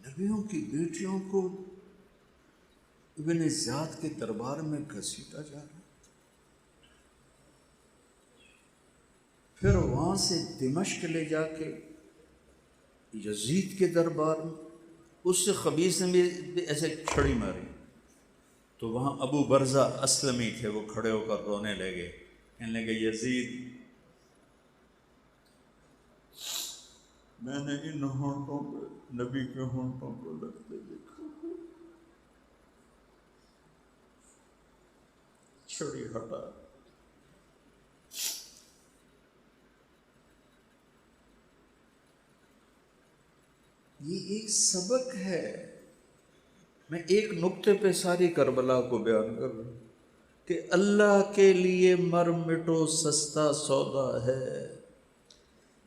نبیوں کی بیٹیوں کو ابن زیاد کے دربار میں گھسیٹا جا رہا ہے، پھر وہاں سے دمشق لے جا کے یزید کے دربار میں، اس سے خبیث نے بھی ایسے چھڑی ماری۔ تو وہاں ابو برزہ اسلمی تھے، وہ کھڑے ہو کر رونے لگے، کہنے لگے یزید میں نے ان ہونٹوں پہ نبی کے ہونٹوں کو لگتے دیکھا، چھڑی ہٹا۔ یہ ایک سبق ہے۔ میں ایک نقطے پہ ساری کربلا کو بیان کر رہا ہوں کہ اللہ کے لیے مر مٹو سستا سودا ہے۔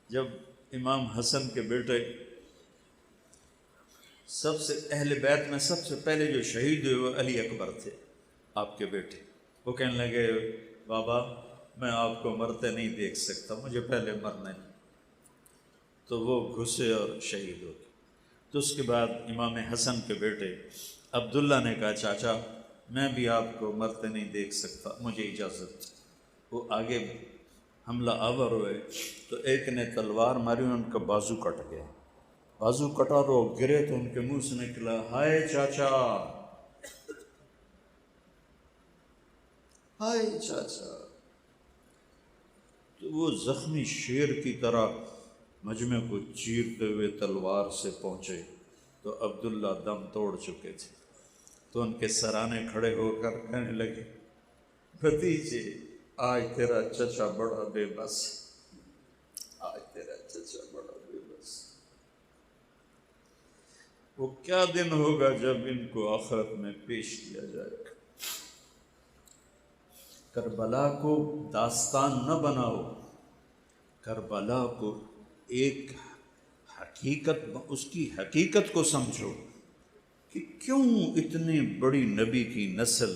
جب امام حسن کے بیٹے، سب سے اہل بیت میں سب سے پہلے جو شہید ہوئے وہ علی اکبر تھے، آپ کے بیٹے، وہ کہنے لگے بابا میں آپ کو مرتے نہیں دیکھ سکتا، مجھے پہلے مرنا ہے۔ تو وہ گھسے اور شہید ہو گئے۔ تو اس کے بعد امام حسن کے بیٹے عبداللہ نے کہا چاچا میں بھی آپ کو مرتے نہیں دیکھ سکتا، مجھے اجازت۔ وہ آگے حملہ آور ہوئے تو ایک نے تلوار ماری، ان کا بازو کٹ گیا، بازو کٹا تو گرے تو ان کے منہ سے نکلا ہائے چاچا، ہائے چاچا۔ تو وہ زخمی شیر کی طرح مجمع کو چیرتے ہوئے تلوار سے پہنچے تو عبداللہ دم توڑ چکے تھے، تو ان کے سرانے کھڑے ہو کر کہنے لگے، بھتیجے آج تیرا چچا بڑا بے بس، آج تیرا چچا بڑا بے بس۔ وہ کیا دن ہوگا جب ان کو آخرت میں پیش کیا جائے گا۔ کربلا کو داستان نہ بناؤ، کربلا کو ایک حقیقت، اس کی حقیقت کو سمجھو کہ کیوں اتنی بڑی نبی کی نسل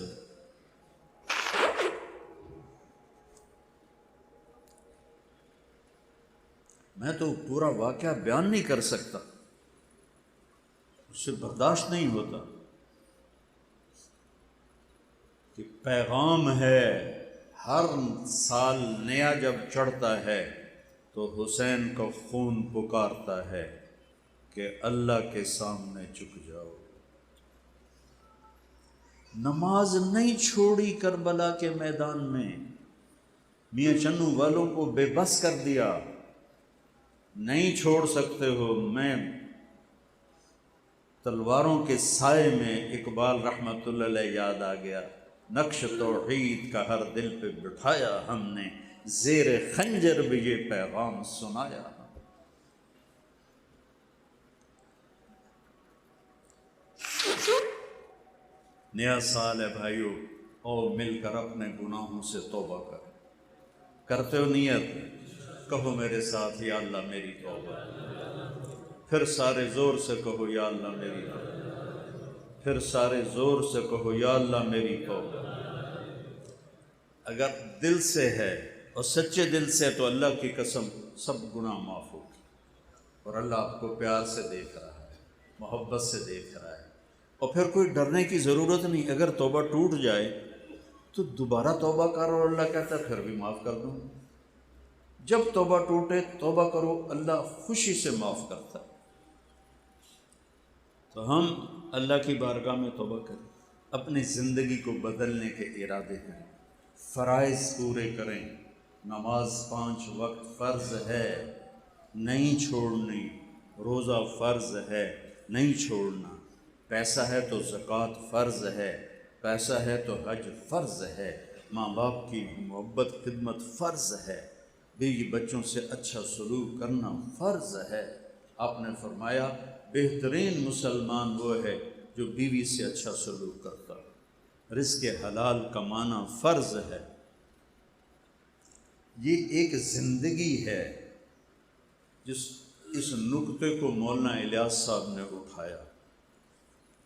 میں تو پورا واقعہ بیان نہیں کر سکتا، اس سے برداشت نہیں ہوتا کہ پیغام ہے ہر سال نیا جب چڑھتا ہے تو حسین کا خون پکارتا ہے کہ اللہ کے سامنے جھک جاؤ۔ نماز نہیں چھوڑی کربلا کے میدان میں، میاں چنو والوں کو بے بس کر دیا، نہیں چھوڑ سکتے ہو۔ میں تلواروں کے سائے میں اقبال رحمۃ اللہ علیہ یاد آ گیا، نقش توحید کا ہر دل پہ بٹھایا ہم نے، زیر خنجر بھی یہ پیغام سنایا۔ نیا سال ہے بھائیو، اور مل کر اپنے گناہوں سے توبہ کرتے ہو نیت؟ کہو میرے ساتھ، یا اللہ میری توبہ۔ پھر سارے زور سے کہو، یا اللہ میری توبہ۔ پھر سارے زور سے کہو، یا اللہ میری توبہ۔ اگر دل سے ہے اور سچے دل سے تو اللہ کی قسم سب گناہ معاف ہوگی، اور اللہ آپ کو پیار سے دیکھ رہا ہے، محبت سے دیکھ رہا ہے، اور پھر کوئی ڈرنے کی ضرورت نہیں۔ اگر توبہ ٹوٹ جائے تو دوبارہ توبہ کرو، اللہ کہتا ہے پھر بھی معاف کر دوں۔ جب توبہ ٹوٹے توبہ کرو، اللہ خوشی سے معاف کرتا ہے۔ تو ہم اللہ کی بارگاہ میں توبہ کریں، اپنی زندگی کو بدلنے کے ارادے کریں، فرائض پورے کریں۔ نماز 5 وقت فرض ہے، نہیں چھوڑنی۔ روزہ فرض ہے، نہیں چھوڑنا۔ پیسہ ہے تو زکوٰۃ فرض ہے، پیسہ ہے تو حج فرض ہے، ماں باپ کی محبت خدمت فرض ہے، بیوی بچوں سے اچھا سلوک کرنا فرض ہے۔ آپ نے فرمایا بہترین مسلمان وہ ہے جو بیوی سے اچھا سلوک کرتا ہے۔ رزق حلال کمانا فرض ہے۔ یہ ایک زندگی ہے اس نقطے کو مولانا الیاس صاحب نے اٹھایا،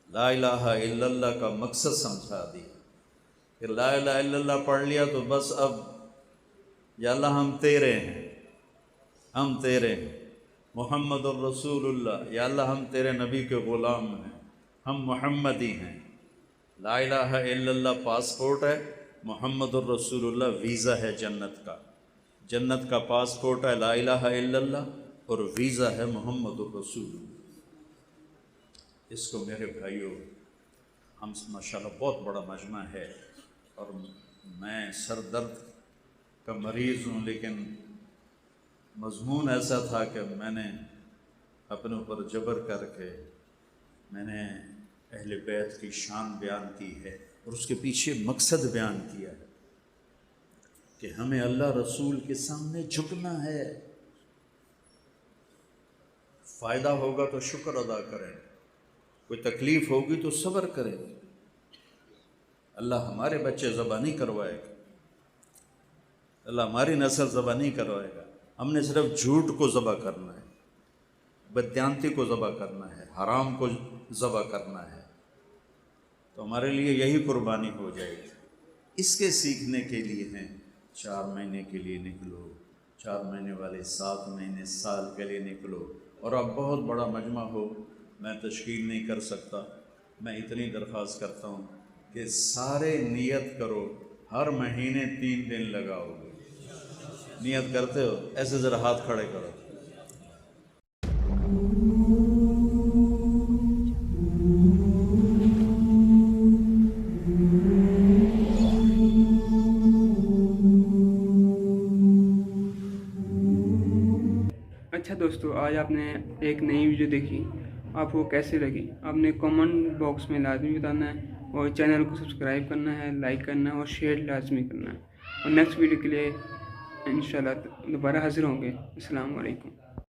لا الہ الا اللہ کا مقصد سمجھا دیا کہ لا الہ الا اللہ پڑھ لیا تو بس اب یا اللہ ہم تیرے ہیں، ہم تیرے ہیں، محمد الرسول اللہ، یا اللہ ہم تیرے نبی کے غلام ہیں، ہم محمدی ہیں۔ لا الہ الا اللہ پاسپورٹ ہے، محمد الرسول اللہ ویزا ہے جنت کا۔ جنت کا پاسپورٹ ہے لا الہ الا اللہ، اور ویزا ہے محمد الرسول اللہ۔ اس کو میرے بھائیوں، ہم ماشاءاللہ بہت بڑا مجمع ہے، اور میں سر درد کا مریض ہوں، لیکن مضمون ایسا تھا کہ میں نے اپنے اوپر جبر کر کے میں نے اہل بیت کی شان بیان کی ہے، اور اس کے پیچھے مقصد بیان کیا ہے کہ ہمیں اللہ رسول کے سامنے جھکنا ہے۔ فائدہ ہوگا تو شکر ادا کریں، کوئی تکلیف ہوگی تو صبر کریں۔ اللہ ہمارے بچے ذبح نہیں کروائے گا، اللہ ہماری نسل ذبح نہیں کروائے گا۔ ہم نے صرف جھوٹ کو ذبح کرنا ہے، بددیانتی کو ذبح کرنا ہے، حرام کو ذبح کرنا ہے، تو ہمارے لیے یہی قربانی ہو جائے گی۔ اس کے سیکھنے کے لیے ہیں 4 مہینے کے لیے نکلو، 4 مہینے والے 7 مہینے سال کے لیے نکلو، اور اب بہت بڑا مجمع ہو، میں تشکیل نہیں کر سکتا۔ میں اتنی درخواست کرتا ہوں کہ سارے نیت کرو، ہر مہینے 3 دن لگاؤ گے۔ نیت کرتے ہو؟ ایسے ذرا ہاتھ کھڑے کرو۔ اچھا دوستو، آج آپ نے ایک نئی ویڈیو دیکھی، آپ کو کیسے لگی آپ نے کامنٹ باکس میں لازمی بتانا ہے، اور چینل کو سبسکرائب کرنا ہے، لائک کرنا ہے اور شیئر لازمی کرنا ہے، اور نیکسٹ ویڈیو کے لیے انشاءاللہ دوبارہ حاضر ہوں گے۔ السلام علیکم۔